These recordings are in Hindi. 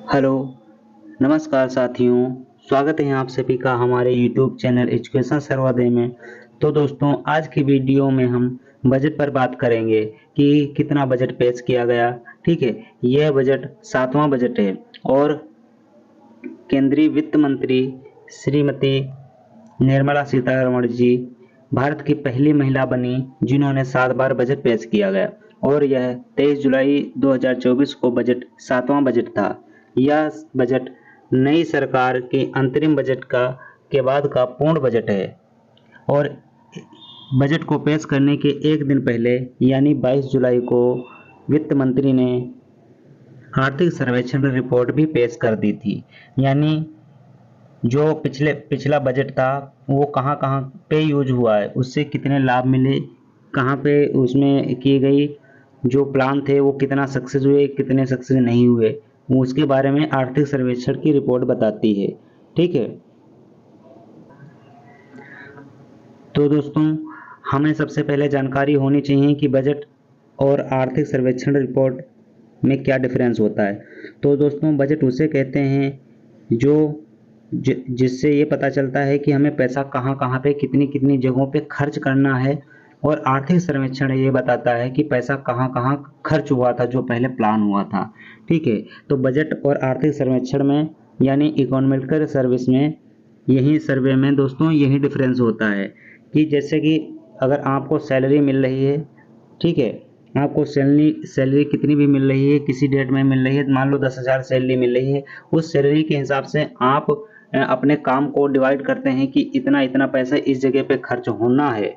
हेलो, नमस्कार साथियों। स्वागत है आप सभी का हमारे यूट्यूब चैनल एजुकेशन सर्वोदय में। तो दोस्तों, आज की वीडियो में हम बजट पर बात करेंगे कि कितना बजट पेश किया गया। ठीक है, यह बजट 7वां बजट है और केंद्रीय वित्त मंत्री श्रीमती निर्मला सीतारमण जी भारत की पहली महिला बनी जिन्होंने 7 बार बजट पेश किया गया और यह 23 जुलाई 2024 को बजट 7वां बजट था। यह बजट नई सरकार के अंतरिम बजट का के बाद का पूर्ण बजट है और बजट को पेश करने के एक दिन पहले यानी 22 जुलाई को वित्त मंत्री ने आर्थिक सर्वेक्षण रिपोर्ट भी पेश कर दी थी। यानी जो पिछला बजट था वो कहाँ कहाँ पे यूज हुआ है, उससे कितने लाभ मिले, कहाँ पे उसमें की गई जो प्लान थे वो कितना सक्सेस हुए, कितने सक्सेस नहीं हुए, वो उसके बारे में आर्थिक सर्वेक्षण की रिपोर्ट बताती है। ठीक है, तो दोस्तों हमें सबसे पहले जानकारी होनी चाहिए कि बजट और आर्थिक सर्वेक्षण रिपोर्ट में क्या डिफरेंस होता है। तो दोस्तों, बजट उसे कहते हैं जो जिससे ये पता चलता है कि हमें पैसा कहाँ कहाँ पे कितनी कितनी जगहों पे खर्च करना है, और आर्थिक सर्वेक्षण ये बताता है कि पैसा कहाँ कहाँ खर्च हुआ था जो पहले प्लान हुआ था। ठीक है, तो बजट और आर्थिक सर्वेक्षण में यानी इकोनॉमिकल सर्विस में यही सर्वे में दोस्तों यही डिफरेंस होता है कि जैसे कि अगर आपको सैलरी मिल रही है, ठीक है, आपको सैलरी सैलरी कितनी भी मिल रही है, किसी डेट में मिल रही है, मान लो 10,000 सैलरी मिल रही है, उस सैलरी के हिसाब से आप अपने काम को डिवाइड करते हैं कि इतना इतना पैसा इस जगह पे खर्च होना है।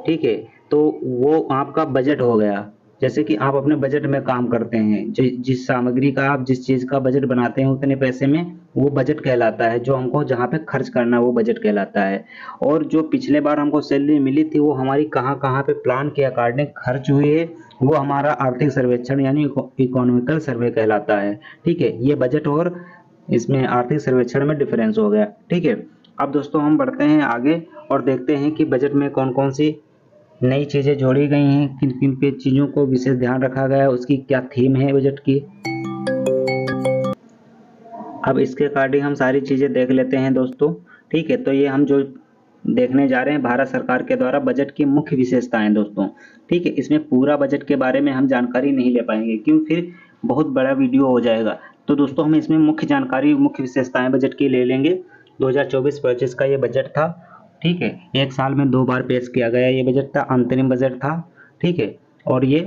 ठीक है, तो वो आपका बजट हो गया। जैसे कि आप अपने बजट में काम करते हैं, जिस सामग्री का आप जिस चीज का बजट बनाते हैं उतने पैसे में वो बजट कहलाता है, जो हमको जहाँ पे खर्च करना है वो बजट कहलाता है। और जो पिछले बार हमको सैलरी मिली थी वो हमारी कहाँ कहाँ पे प्लान के अकॉर्डिंग खर्च हुई है, वो हमारा आर्थिक सर्वेक्षण यानी इकोनॉमिकल सर्वे कहलाता है। ठीक है, ये बजट और इसमें आर्थिक सर्वेक्षण में डिफरेंस हो गया। ठीक है, अब दोस्तों हम बढ़ते हैं आगे और देखते हैं कि बजट में कौन कौन सी नई चीजें जोड़ी गई हैं, किन किन पे चीजों को विशेष ध्यान रखा गया है, उसकी क्या थीम है बजट की। अब इसके अकॉर्डिंग हम सारी चीजें देख लेते हैं दोस्तों। ठीक है, तो ये हम जो देखने जा रहे हैं भारत सरकार के द्वारा बजट की मुख्य विशेषताएं दोस्तों। ठीक है, इसमें पूरा बजट के बारे में हम जानकारी नहीं ले पाएंगे क्यों, फिर बहुत बड़ा वीडियो हो जाएगा। तो दोस्तों हम इसमें मुख्य जानकारी मुख्य विशेषताएं बजट की ले लेंगे। 2024-25 का ये बजट था। ठीक है, एक साल में 2 बार पेश किया गया ये बजट था, अंतरिम बजट था। ठीक है, और ये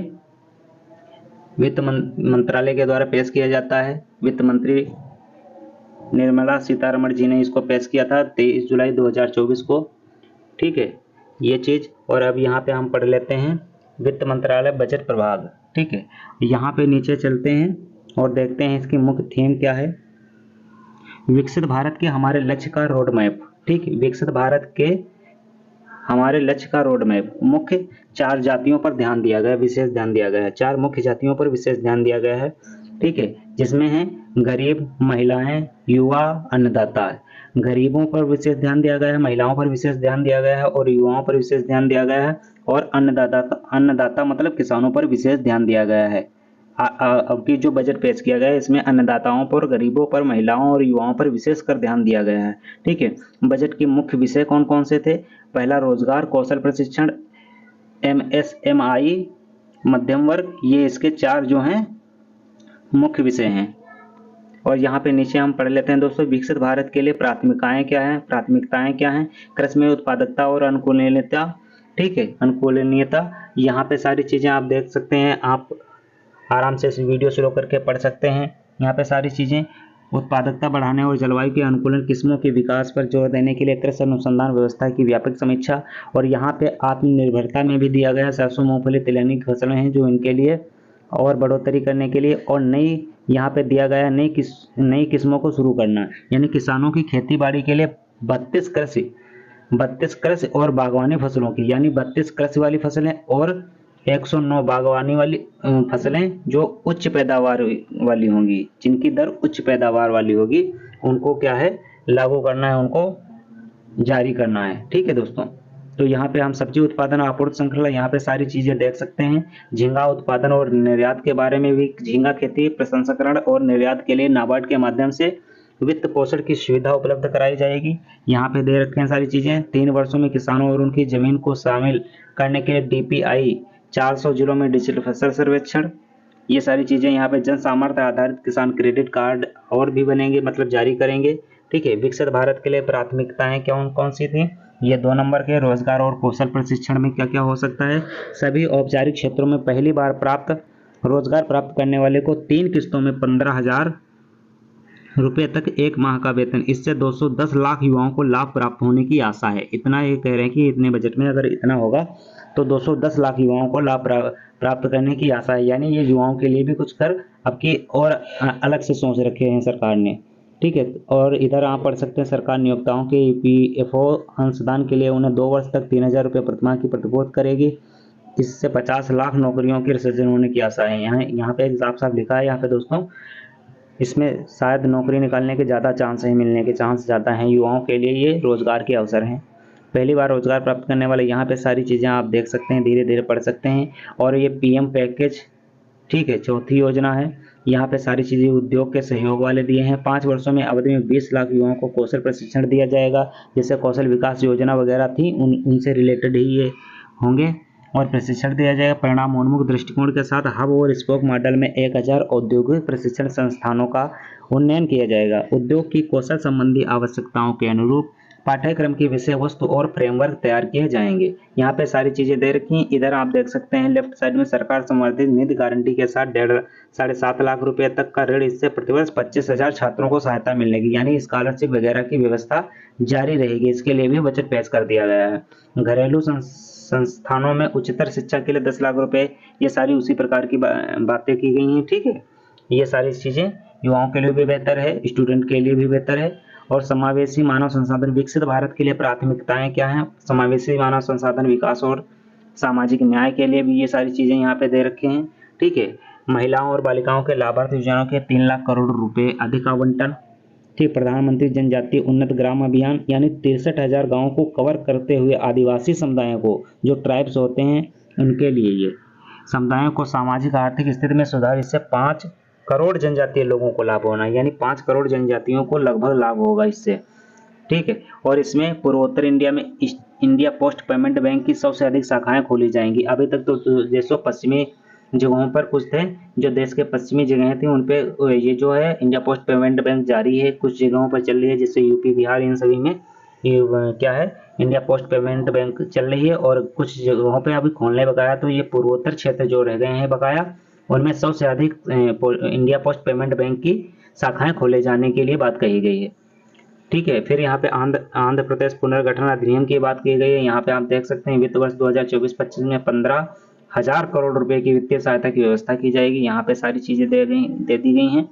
वित्त मंत्रालय के द्वारा पेश किया जाता है। वित्त मंत्री निर्मला सीतारमण जी ने इसको पेश किया था 23 जुलाई 2024 को। ठीक है, ये चीज। और अब यहाँ पे हम पढ़ लेते हैं वित्त मंत्रालय बजट प्रभाग। ठीक है, यहाँ पे नीचे चलते हैं और देखते हैं इसकी मुख्य थीम क्या है। विकसित भारत के हमारे लक्ष्य का रोड मैप। ठीक, विकसित भारत के हमारे लक्ष्य का रोड मैप। मुख्य 4 जातियों पर ध्यान दिया गया, विशेष ध्यान दिया गया है। 4 मुख्य जातियों पर विशेष ध्यान दिया गया है। ठीक है, जिसमें है गरीब, महिलाएं, युवा, अन्नदाता। गरीबों पर विशेष ध्यान दिया गया है, महिलाओं पर विशेष ध्यान दिया गया है और युवाओं पर विशेष ध्यान दिया गया है। और अन्नदाता अन्नदाता मतलब किसानों पर विशेष ध्यान दिया गया है। अब की जो बजट पेश किया गया है इसमें अन्नदाताओं पर, गरीबों पर, महिलाओं और युवाओं पर विशेष कर ध्यान दिया गया है। ठीक है, बजट के मुख्य विषय कौन कौन से थे। पहला, रोजगार कौशल प्रशिक्षण, MSMI, मध्यम वर्ग, ये इसके 4 जो हैं मुख्य विषय हैं। और यहाँ पे नीचे हम पढ़ लेते हैं दोस्तों, विकसित भारत के लिए प्राथमिकताएं क्या हैं, प्राथमिकताएं क्या हैं। कृषि में उत्पादकता और अनुकूलनीयता। ठीक है, अनुकूलनीयता, यहाँ पे सारी चीजें आप देख सकते हैं, आप आराम से इस वीडियो शुरू करके पढ़ सकते हैं। यहाँ पे सारी चीजें उत्पादकता बढ़ाने और जलवायु के अनुकूलन किस्मों के विकास पर जोर देने के लिए कृषि अनुसंधान व्यवस्था की व्यापक समीक्षा। और यहाँ पे आत्मनिर्भरता में भी दिया गया, सरसों, मूंगफली, तिलहनी की फसलें हैं जो इनके लिए और बढ़ोतरी करने के लिए। और नई यहाँ पे दिया गया नई किस्मों को शुरू करना, यानी किसानों की खेती बाड़ी के लिए 32 कृषि और बागवानी फसलों की, यानी 32 कृषि वाली फसलें और 109 बागवानी वाली फसलें जो उच्च पैदावार वाली होंगी, जिनकी दर उच्च पैदावार वाली होगी, उनको क्या है लागू करना है, उनको जारी करना है। ठीक है दोस्तों, तो यहाँ पे हम सब्जी उत्पादन और आपूर्ति श्रृंखला, यहाँ पे सारी चीजें देख सकते हैं। झींगा उत्पादन और निर्यात के बारे में भी, झींगा खेती प्रसंस्करण और निर्यात के लिए नाबार्ड के माध्यम से वित्त पोषण की सुविधा उपलब्ध कराई जाएगी। यहाँ पे दे रखे हैं सारी चीजें। 3 वर्षों में किसानों और उनकी जमीन को शामिल करने के लिए डीपीआई 400 जिलों में डिजिटल फसल सर्वेक्षण, ये सारी चीजें यहाँ पे जन सामर्थ्य आधारित किसान क्रेडिट कार्ड और भी बनेंगे, मतलब जारी करेंगे। ठीक है, विकसित भारत के लिए प्राथमिकताएं कौन कौन सी थी, ये 2 नंबर के रोजगार और कौशल प्रशिक्षण में क्या क्या हो सकता है। सभी औपचारिक क्षेत्रों में पहली बार रोजगार प्राप्त करने वाले को 3 किस्तों में 15,000 रुपये तक 1 माह का वेतन, इससे 210 लाख युवाओं को लाभ प्राप्त होने की आशा है। इतना ये कह रहे हैं कि इतने बजट में अगर इतना होगा तो 210 लाख युवाओं को लाभ प्राप्त करने की आशा है। यानी ये युवाओं के लिए भी कुछ कर अब की और अलग से सोच रखे हैं सरकार ने। ठीक है, और इधर आप पढ़ सकते हैं सरकार नियोक्ताओं के ईपीएफओ अंशदान के लिए उन्हें 2 वर्ष तक 3,000 रुपये प्रतिमाह की प्रतिपूर्ति करेगी। इससे 50 लाख नौकरियों की सृजन होने की आशा है। यहाँ पे साफ साफ लिखा है यहाँ पे दोस्तों, इसमें शायद नौकरी निकालने के ज़्यादा चांस हैं, मिलने के चांस ज़्यादा हैं। युवाओं के लिए ये रोजगार के अवसर हैं, पहली बार रोजगार प्राप्त करने वाले। यहाँ पे सारी चीज़ें आप देख सकते हैं, धीरे धीरे पढ़ सकते हैं। और ये पीएम पैकेज, ठीक है, चौथी योजना है। यहाँ पे सारी चीज़ें उद्योग के सहयोग वाले दिए हैं। 5 वर्षों में अवधि में 20 लाख युवाओं को कौशल प्रशिक्षण दिया जाएगा। जैसे कौशल विकास योजना वगैरह थी उनसे रिलेटेड ही ये होंगे और प्रशिक्षण दिया जाएगा। परिणामोन्मुख दृष्टिकोण के साथ हब और स्पोक मॉडल में 1000 औद्योगिक प्रशिक्षण संस्थानों का उन्नयन किया जाएगा। उद्योग की कौशल संबंधी आवश्यकताओं के अनुरूप पाठ्यक्रम की विषय वस्तु और फ्रेमवर्क तैयार किए जाएंगे। यहाँ पे सारी चीजें दे रखी हैं। इधर आप देख सकते हैं लेफ्ट साइड में सरकार समर्थित निधि गारंटी के साथ 7.5 लाख रुपए तक का ऋण, इससे प्रतिवर्ष 25,000 छात्रों को सहायता मिलने की, यानी स्कॉलरशिप वगैरह की व्यवस्था जारी रहेगी। इसके लिए भी बजट पेश कर दिया गया है। घरेलू संस्थानों में उच्चतर शिक्षा के लिए 10 लाख रुपए, ये सारी उसी प्रकार की बातें की गई हैं। ठीक है, ये सारी चीजें युवाओं के लिए भी बेहतर है, स्टूडेंट के लिए भी बेहतर है। और समावेशी मानव संसाधन, विकसित भारत के लिए प्राथमिकताएं क्या हैं, समावेशी मानव संसाधन विकास और सामाजिक न्याय के लिए भी ये सारी चीजें यहाँ पे दे रखे हैं। ठीक है, महिलाओं और बालिकाओं के लाभार्थी योजनाओं के 3 लाख करोड़ रुपए अधिक आवंटन। ठीक, प्रधानमंत्री जनजातीय उन्नत ग्राम अभियान, यानी 63,000 गाँवों को कवर करते हुए आदिवासी समुदायों को, जो ट्राइब्स होते हैं उनके लिए ये समुदायों को सामाजिक आर्थिक स्थिति में सुधार, इससे 5 करोड़ जनजातीय लोगों को लाभ होना, यानी 5 करोड़ जनजातियों को लगभग लाभ होगा इससे। ठीक है, और इसमें पूर्वोत्तर इंडिया में इंडिया पोस्ट पेमेंट बैंक की सबसे अधिक शाखाएं खोली जाएंगी। अभी तक तो देशों पश्चिमी जगहों पर कुछ थे, जो देश के पश्चिमी जगह थी उन पे ये जो है इंडिया पोस्ट पेमेंट बैंक जारी है, कुछ जगहों पर चल रही है, जैसे यूपी बिहार, इन सभी में ये क्या है इंडिया पोस्ट पेमेंट बैंक चल रही है। और कुछ जगहों पे अभी खोलने बकाया, तो ये पूर्वोत्तर क्षेत्र जो रह गए हैं बकाया, उनमें सबसे अधिक इंडिया पोस्ट पेमेंट बैंक की शाखाएं खोले जाने के लिए बात कही गई है। ठीक है, फिर यहाँ पे आंध्र प्रदेश पुनर्गठन अधिनियम की बात की गई है। यहाँ पे आप देख सकते हैं वित्त वर्ष 2024-25 में 15,000 करोड़ रुपए की वित्तीय सहायता की व्यवस्था की जाएगी। यहाँ पे सारी चीजें दे दी गई हैं।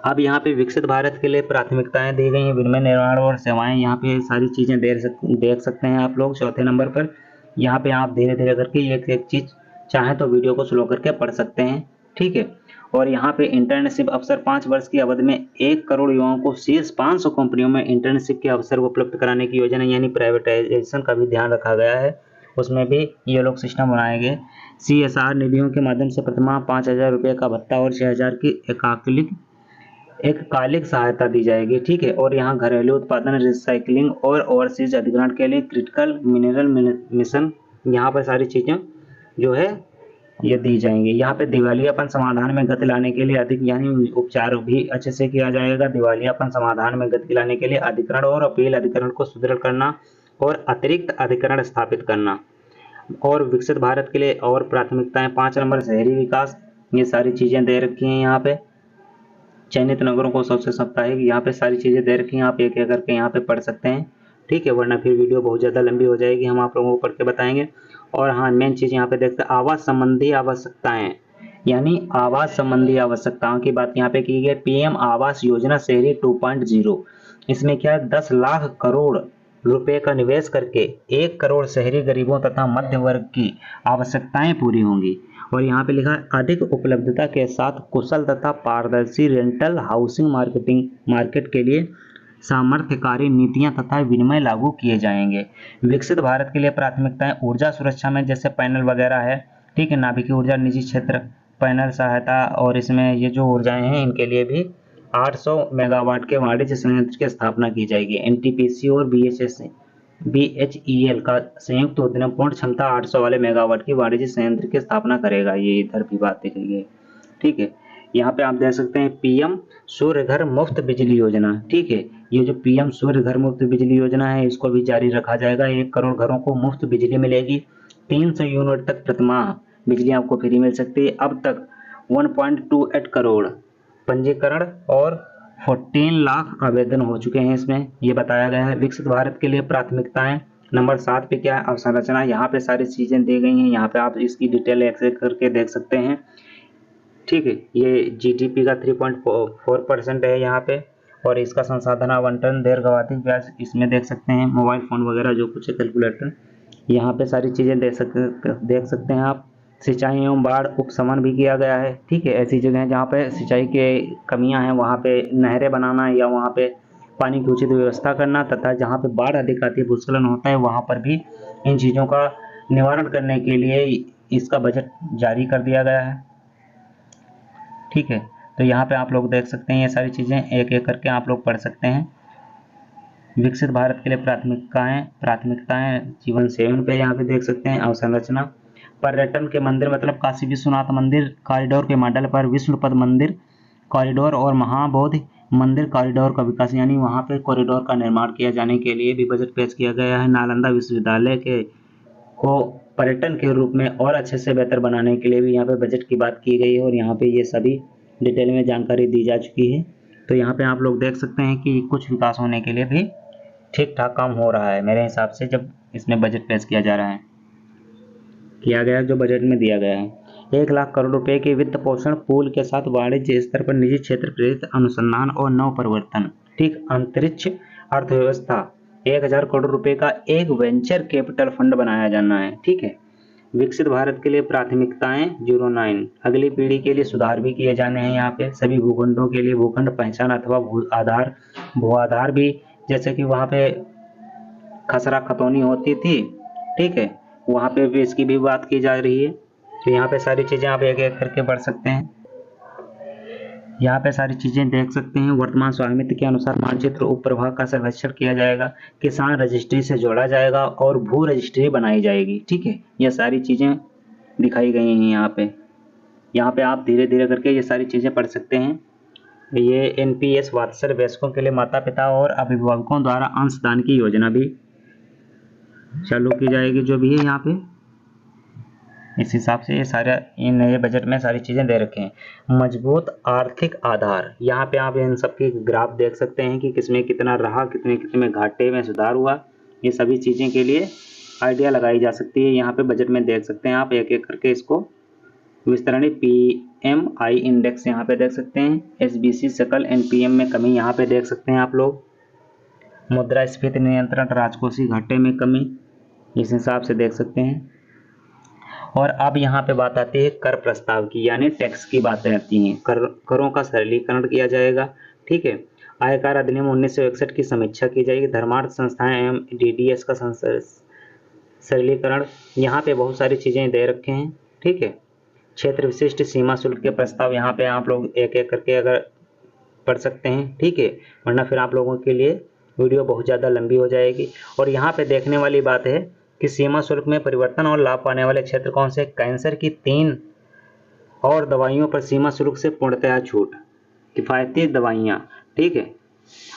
अब यहाँ पे विकसित भारत के लिए प्राथमिकताएं दी गई हैं, विनिमय निर्माण और सेवाएं, यहाँ पे सारी चीजें देख सकते हैं आप लोग चौथे नंबर पर। यहाँ पे आप धीरे धीरे करके एक एक चीज चाहे तो वीडियो को स्लो करके पढ़ सकते हैं। ठीक है, और यहाँ पे इंटर्नशिप अवसर 5 वर्ष की अवधि में 1 करोड़ युवाओं को शीर्ष 500 कंपनियों में इंटर्नशिप के अवसर उपलब्ध कराने की योजना, यानी प्राइवेटाइजेशन का भी ध्यान रखा गया है, उसमें भी ये लोग सिस्टम बनाए गए। CSR निधियों के माध्यम से प्रतिमाह 5,000 रुपये का भत्ता और 6,000 की एककालिक सहायता दी जाएगी। ठीक है, और यहाँ घरेलू उत्पादन, रिसाइकलिंग और ओवरसीज अधिग्रहण के लिए क्रिटिकल मिनरल मिशन, यहाँ पर सारी चीजें जो है ये दी जाएंगी। यहाँ पे दिवालियापन समाधान में गति लाने के लिए अधिक, यानी उपचार भी अच्छे से किया जाएगा। दिवालियापन समाधान में गति लाने के लिए अधिकरण और अपील अधिकरण को सुदृढ़ करना और अतिरिक्त अधिकरण स्थापित करना। और विकसित भारत के लिए और प्राथमिकताएं 5 नंबर शहरी विकास, ये सारी चीजें दे रखी हैं। यहाँ पे चयनित नगरों को सबसे साप्ताहिक, यहाँ पे सारी चीजें दे रखी हैं, आप एक एक करके यहाँ पे पढ़ सकते हैं। ठीक है, वरना फिर वीडियो बहुत ज्यादा लंबी हो जाएगी, हम आप लोगों को पढ़ के बताएंगे। और हाँ, मेन चीज यहाँ पे देखते हैं आवास संबंधी आवश्यकताएं, यानी आवास संबंधी आवश्यकताओं की बात यहाँ पे की गई। PM आवास योजना शहरी 2.0, इसमें क्या है 10 लाख करोड़ रुपए का निवेश करके 1 करोड़ शहरी गरीबों तथा मध्य वर्ग की आवश्यकताएं पूरी होंगी। और यहाँ पे लिखा है अधिक उपलब्धता के साथ कुशल तथा पारदर्शी रेंटल हाउसिंग मार्केट के लिए सामर्थ्यकारी नीतियां तथा विनिमय लागू किए जाएंगे। विकसित भारत के लिए प्राथमिकताएं ऊर्जा सुरक्षा में जैसे पैनल वगैरह है, ठीक है, नाभिकीय ऊर्जा, निजी क्षेत्र पैनल सहायता, और इसमें ये जो ऊर्जाएं हैं इनके लिए भी 800 मेगावाट के वाणिज्य संयंत्र की स्थापना की जाएगी। एनटीपीसी और बीएचईएल का संयुक्त उद्यम पूर्ण क्षमता 800 वाले मेगावाट की वाणिज्य संयंत्र की स्थापना करेगा। ये इधर भी बात दिख रही है, ठीक है। यहाँ पे आप देख सकते हैं पीएम सूर्य घर मुफ्त बिजली योजना, ठीक है। ये जो पीएम सूर्य घर मुफ्त बिजली योजना है इसको भी जारी रखा जाएगा। 1 करोड़ घरों को मुफ्त बिजली मिलेगी। 300 यूनिट तक प्रतिमाह बिजली आपको फ्री मिल सकती है। अब तक 1.28 करोड़ पंजीकरण और 14 लाख आवेदन हो चुके हैं इसमें, ये बताया गया है। विकसित भारत के लिए प्राथमिकताएं नंबर 7 पे क्या है, अवसंरचना। यहाँ पे सारी चीजें दी गई हैं, यहाँ पे आप इसकी डिटेल एक्सेस करके देख सकते हैं, ठीक है। ये जीडीपी का 3.4% है यहाँ पे, और इसका संसाधन आवंटन दीर्घावधि ब्याज इसमें देख सकते हैं। मोबाइल फोन वगैरह जो कुछ है, कैलकुलेटर, यहाँ पे सारी चीजें देख सकते हैं आप। सिंचाई एवं बाढ़ उपशमन भी किया गया है, ठीक है। ऐसी जगह जहाँ पे सिंचाई के कमियां हैं वहाँ पे नहरें बनाना या वहाँ पे पानी की उचित व्यवस्था करना, तथा जहाँ पे बाढ़ अधिक आती है, भूस्खलन होता है, वहाँ पर भी इन चीज़ों का निवारण करने के लिए इसका बजट जारी कर दिया गया है, ठीक है। तो यहाँ पे आप लोग देख सकते हैं ये सारी चीज़ें एक एक करके आप लोग पढ़ सकते हैं। विकसित भारत के लिए प्राथमिकताएं जीवन शैली पे यहाँ पे देख सकते हैं। अवसंरचना, पर्यटन के मंदिर मतलब काशी विश्वनाथ मंदिर कॉरिडोर के मॉडल पर विष्णुपद मंदिर कॉरिडोर और महाबोधि मंदिर कॉरिडोर का विकास, यानी वहाँ पे कॉरिडोर का निर्माण किया जाने के लिए भी बजट पेश किया गया है। नालंदा विश्वविद्यालय के को पर्यटन के रूप में और अच्छे से बेहतर बनाने के लिए भी यहाँ पे बजट की बात की गई है, और यहाँ पे ये सभी डिटेल में जानकारी दी जा चुकी है। तो यहाँ पे आप लोग देख सकते हैं कि कुछ विकास होने के लिए भी ठीक ठाक काम हो रहा है मेरे हिसाब से, जब इसमें बजट पेश किया जा रहा है, किया गया जो बजट में दिया गया है। 1 लाख करोड़ रुपए के वित्त पोषण पूल के साथ वाणिज्य स्तर पर निजी क्षेत्र प्रेरित अनुसंधान और नव परिवर्तन, ठीक। अंतरिक्ष अर्थव्यवस्था, 1000 करोड़ रुपए का एक वेंचर कैपिटल फंड बनाया जाना है, ठीक है। विकसित भारत के लिए प्राथमिकताएं 09, अगली पीढ़ी के लिए सुधार भी किए जाने हैं। यहाँ पे सभी भूखंडों के लिए भूखंड पहचान अथवा भू आधार भी, जैसे कि वहाँ पे खसरा खतौनी होती थी, ठीक है, वहाँ पे भी इसकी भी बात की जा रही है। तो यहाँ पे सारी चीज़ें आप एक एक करके पढ़ सकते हैं, यहाँ पे सारी चीज़ें देख सकते हैं। वर्तमान स्वामित्व के अनुसार मानचित्र उप प्रभाग का सर्वेक्षण किया जाएगा, किसान रजिस्ट्री से जोड़ा जाएगा और भू रजिस्ट्री बनाई जाएगी, ठीक है। ये सारी चीज़ें दिखाई गई हैं यहाँ पे आप धीरे धीरे करके ये सारी चीज़ें पढ़ सकते हैं। ये एनपीएस वात्सल्य वयस्कों के लिए माता पिता और अभिभावकों द्वारा अंशदान की योजना भी चालू की जाएगी, जो भी है यहाँ पे। इस हिसाब से ये सारे इन नए बजट में सारी चीज़ें दे रखे हैं। मजबूत आर्थिक आधार, यहाँ पे आप इन सबकी ग्राफ देख सकते हैं कि किसमें कितना रहा, कितने कितने में घाटे में सुधार हुआ। ये सभी चीज़ें के लिए आइडिया लगाई जा सकती है। यहाँ पे बजट में देख सकते हैं आप एक एक करके इसको विस्तरणी। PMI इंडेक्स यहाँ पे देख सकते हैं, SBC सकल NPM में कमी यहाँ पे देख सकते हैं आप लोग। मुद्रास्फीति नियंत्रण, राजकोषीय घाटे में कमी, इस हिसाब से देख सकते हैं। और अब यहाँ पे बात आती है कर प्रस्ताव की, यानी टैक्स की बातें आती हैं। करों का सरलीकरण किया जाएगा, ठीक है। आयकर अधिनियम 1961 की समीक्षा की जाएगी। धर्मार्थ संस्थाएं एवं DDS का सरलीकरण, यहाँ पे बहुत सारी चीजें दे रखे हैं, ठीक है। क्षेत्र विशिष्ट सीमा शुल्क के प्रस्ताव यहाँ पे आप लोग एक एक करके अगर पढ़ सकते हैं, ठीक है, वरना फिर आप लोगों के लिए वीडियो बहुत ज़्यादा लंबी हो जाएगी। और यहाँ पे देखने वाली बात है कि सीमा शुल्क में परिवर्तन और लाभ पाने वाले क्षेत्र कौन से। कैंसर की 3 और दवाइयों पर सीमा शुल्क से पूर्णतया छूट, किफ़ायती दवाइयाँ, ठीक है।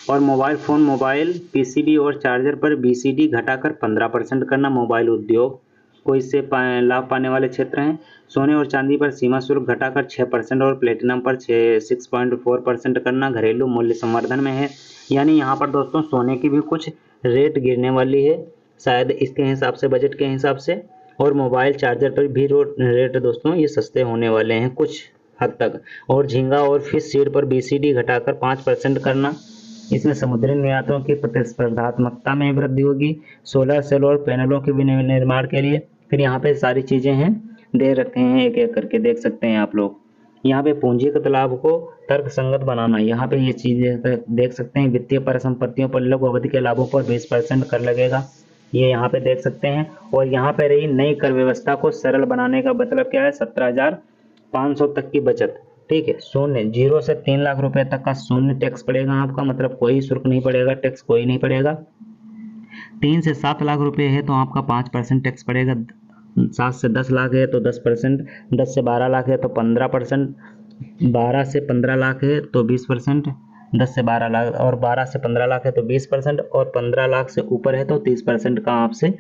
और मोबाइल फ़ोन, मोबाइल PCB और चार्जर पर BCD घटाकर 15% करना। मोबाइल उद्योग को इससे लाभ पाने वाले क्षेत्र हैं। सोने और चांदी पर सीमा शुल्क घटाकर 6% और प्लेटिनम पर 6.4% करना। घरेलू मूल्य संवर्धन में है, यानी यहाँ पर दोस्तों सोने की भी कुछ रेट गिरने वाली है शायद इसके हिसाब से, बजट के हिसाब से। और मोबाइल चार्जर पर भी रेट दोस्तों ये सस्ते होने वाले हैं कुछ हद तक। और झींगा और फिश सीड पर BCD घटाकर 5% करना। इसमें समुद्री निर्यातों की प्रतिस्पर्धात्मकता में वृद्धि होगी। सोलर सेल और पैनलों के निर्माण के लिए फिर यहाँ पे सारी चीज़ें हैं दे रखे हैं, एक एक करके देख सकते हैं आप लोग। यहाँ पे पूंजीगत लाभ को तर्कसंगत बनाना, यहाँ पे ये चीजें देख सकते हैं। वित्तीय परिसंपत्तियों पर लघु अवधि के लाभों पर 20% कर लगेगा, ये यहाँ पे देख सकते हैं। और यहाँ पे रही नई कर व्यवस्था को सरल बनाने का मतलब क्या है, 17,500 तक की बचत। ठीक है, शून्य 0 से 3 लाख रुपए तक का शून्य टैक्स पड़ेगा आपका, मतलब कोई शुल्क नहीं पड़ेगा, टैक्स कोई नहीं पड़ेगा। 3 से 7 लाख रुपए है तो आपका 5% टैक्स पड़ेगा। 7 से 10 लाख है तो 10%, 10 से 12 लाख है तो 15%, 12 से 15 लाख है तो 20%, 10 से 12 लाख और 12 से 15 लाख है तो 20%, और 15 लाख से ऊपर है तो 30% का आपसे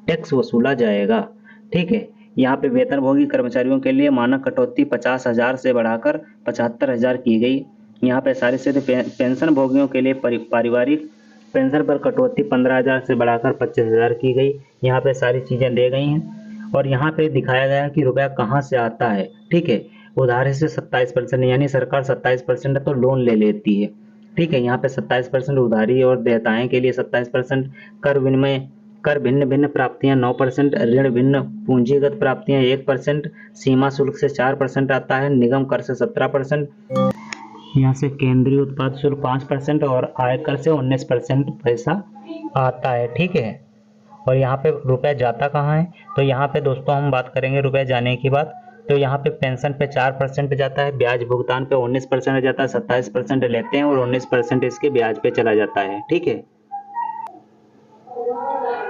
टैक्स वसूला जाएगा। ठीक है, यहाँ पे वेतनभोगी कर्मचारियों के लिए मानक कटौती 50,000 से बढ़ाकर 75,000 की गई। यहाँ पे सारी सीधे पेंशन भोगियों के लिए पारिवारिक पेंशन पर कटौती 15,000 से बढ़ाकर 25,000 की गई। यहाँ पे सारी चीजें दे गई हैं और यहाँ पे दिखाया गया है कि रुपया कहाँ से आता है। ठीक है, उधारी से 27%, यानी सरकार 27% तो लोन ले लेती है। ठीक है, यहाँ पे 27% उधारी और देयताएं के लिए 27%, कर विनिमय कर भिन्न भिन्न प्राप्तियां 9%, ऋण भिन्न पूंजीगत प्राप्तियां 1%, सीमा शुल्क से 4% आता है, निगम कर से 17%, यहाँ से केंद्रीय उत्पाद शुल्क 5% और आयकर से 19% पैसा आता है। ठीक है, और यहाँ पे रुपया जाता कहाँ है, तो यहाँ पे दोस्तों हम बात करेंगे रुपया जाने की बात। तो यहाँ पे पेंशन पे 4% जाता है, ब्याज भुगतान पे 19% जाता है, 27% लेते हैं और 19% इसके ब्याज पे चला जाता है। ठीक है,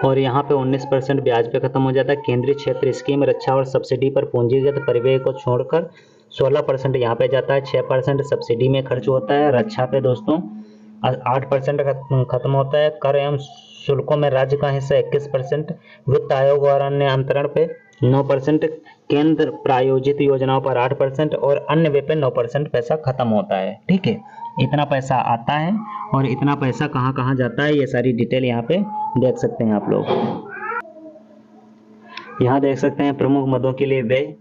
और यहाँ पे 19% ब्याज पे खत्म हो जाता है। केंद्रीय क्षेत्र स्कीम रक्षा और सब्सिडी पर पूंजीगत परिव्यय को छोड़कर 16% यहाँ पे जाता है, 6% सब्सिडी में खर्च होता है। रक्षा पे दोस्तों 8% खत्म होता है। कर एवं शुल्कों में राज्य का हिस्सा 21%, वित्त आयोग और अन्य अंतरण पे 9%, केंद्र प्रायोजित योजनाओं पर 8% और अन्य वे पे 9% पैसा खत्म होता है। ठीक है, इतना पैसा आता है और इतना पैसा कहाँ कहाँ जाता है, ये सारी डिटेल यहाँ पे देख सकते हैं आप लोग। यहाँ देख सकते हैं प्रमुख मदों के लिए व्यय।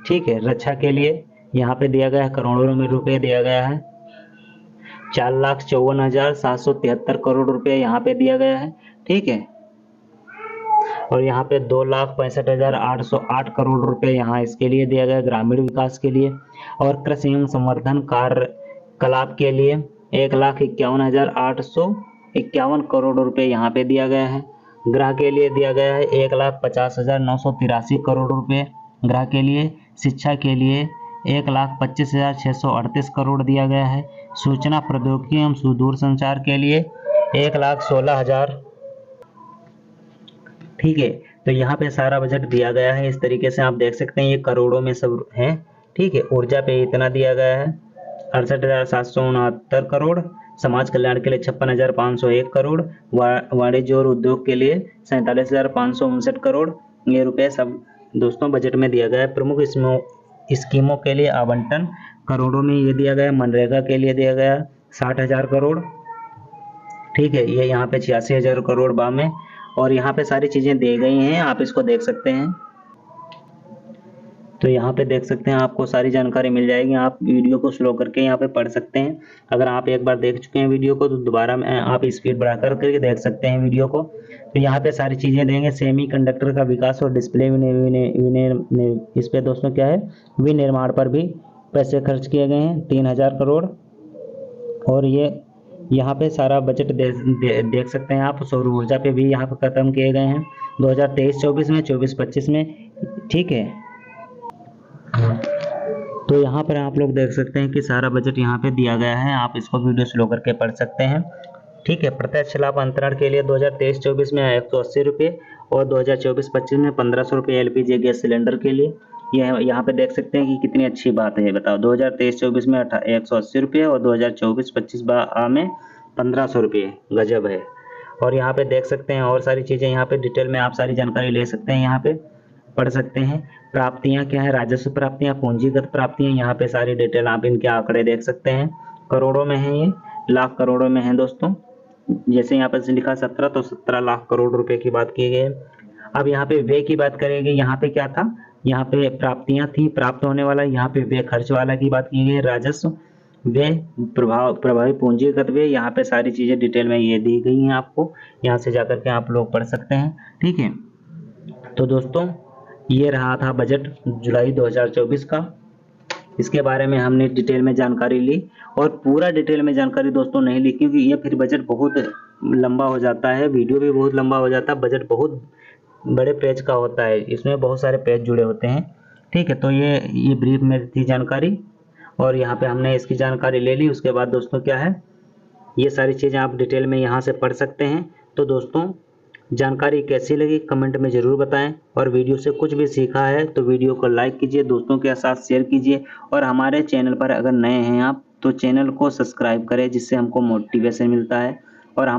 ठीक है, रक्षा के लिए यहाँ पे दिया गया है, करोड़ों में रुपए दिया गया है, 4,54,773 करोड़ रुपए यहाँ पे दिया गया है। ठीक है, और यहाँ पे 2,65,808 करोड़ रुपए यहाँ इसके लिए दिया गया ग्रामीण विकास के लिए। और कृषि एवं संवर्धन कार्यकलाप के लिए 1,51,851 करोड़ रुपए यहाँ पे दिया गया है। गृह के लिए दिया गया है 1,50,983 करोड़ रुपए गृह के लिए। शिक्षा के लिए 1,25,638 करोड़ दिया गया है। सूचना प्रौद्योगिकी एवं सुदूर संचार के लिए 1,16,000। ठीक है, तो यहाँ पे सारा बजट दिया गया है, इस तरीके से आप देख सकते हैं, ये करोड़ों में सब है। ठीक है, ऊर्जा पे इतना दिया गया है 68,769 करोड़, समाज कल्याण के लिए 56,501 करोड़, वाणिज्य और उद्योग के लिए 47,559 करोड़, ये रुपए सब दोस्तों बजट में दिया गया है। प्रमुख स्कीमों के लिए आवंटन करोड़ों में ये दिया गया। मनरेगा के लिए दिया गया 60,000 करोड़। ठीक है, ये यहाँ पे 86,000 करोड़ में, और यहाँ पे सारी चीजें दी गई हैं, आप इसको देख सकते हैं। तो यहाँ पे देख सकते हैं, आपको सारी जानकारी मिल जाएगी, आप वीडियो को स्लो करके यहाँ पे पढ़ सकते हैं। अगर आप एक बार देख चुके हैं वीडियो को तो दोबारा में आप स्पीड बढ़ा करके देख सकते हैं वीडियो को। तो यहाँ पे सारी चीजें देंगे। सेमीकंडक्टर का विकास और डिस्प्ले इस पे दोस्तों क्या है, विनिर्माण पर भी पैसे खर्च किए गए हैं 3,000 करोड़। और ये यहाँ पे सारा बजट देख सकते हैं आप। सौर ऊर्जा पे भी यहाँ पे खत्म किए गए हैं 2023-24 में, 24-25 में। ठीक है, तो यहाँ पर आप लोग देख सकते हैं कि सारा बजट यहाँ पे दिया गया है, आप इसको वीडियो स्लो करके पढ़ सकते हैं। ठीक है, प्रत्यक्ष लाभ अंतरण के लिए 2023-24 में 180 रुपये और 2024-25 में 1,500 रुपये एलपीजी गैस सिलेंडर के लिए। यह यहाँ पे देख सकते हैं कि कितनी अच्छी बात है, बताओ 2023-24 में 180 रुपये और 2024-25 में 1,500 रुपये, गजब है। और यहाँ पे देख सकते हैं और सारी चीज़ें यहाँ पे डिटेल में आप सारी जानकारी ले सकते हैं, यहाँ पे पढ़ सकते हैं। प्राप्तियां क्या है, राजस्व प्राप्तियां, पूंजीगत प्राप्तियां, यहाँ पे सारी डिटेल आप इनके आंकड़े देख सकते हैं। करोड़ों में है, ये लाख करोड़ों में है दोस्तों। जैसे यहाँ पर लिखा 17 तो 17 लाख करोड़ रुपए की बात की गई है। अब यहाँ पे व्यय की बात करेंगे। यहाँ पे क्या था, यहाँ पे प्राप्तियां थी, प्राप्त होने वाला, यहाँ पे व्यय खर्च वाला की बात की गई। राजस्व, व्यय, प्रभावी पूंजीगत व्यय, यहाँ पे सारी चीजें डिटेल में ये दी गई हैं आपको, यहाँ से जाकर के आप लोग पढ़ सकते हैं। ठीक है, तो दोस्तों ये रहा था बजट जुलाई 2024 का। इसके बारे में हमने डिटेल में जानकारी ली, और पूरा डिटेल में जानकारी दोस्तों नहीं ली, क्योंकि ये फिर बजट बहुत लंबा हो जाता है, वीडियो भी बहुत लंबा हो जाता है, बजट बहुत बड़े पेज का होता है, इसमें बहुत सारे पेज जुड़े होते हैं। ठीक है, तो ये ब्रीफ में थी जानकारी, और यहाँ पे हमने इसकी जानकारी ले ली। उसके बाद दोस्तों क्या है, ये सारी चीज़ें आप डिटेल में यहाँ से पढ़ सकते हैं। तो दोस्तों जानकारी कैसी लगी कमेंट में ज़रूर बताएं, और वीडियो से कुछ भी सीखा है तो वीडियो को लाइक कीजिए, दोस्तों के साथ शेयर कीजिए, और हमारे चैनल पर अगर नए हैं आप तो चैनल को सब्सक्राइब करें, जिससे हमको मोटिवेशन मिलता है और हम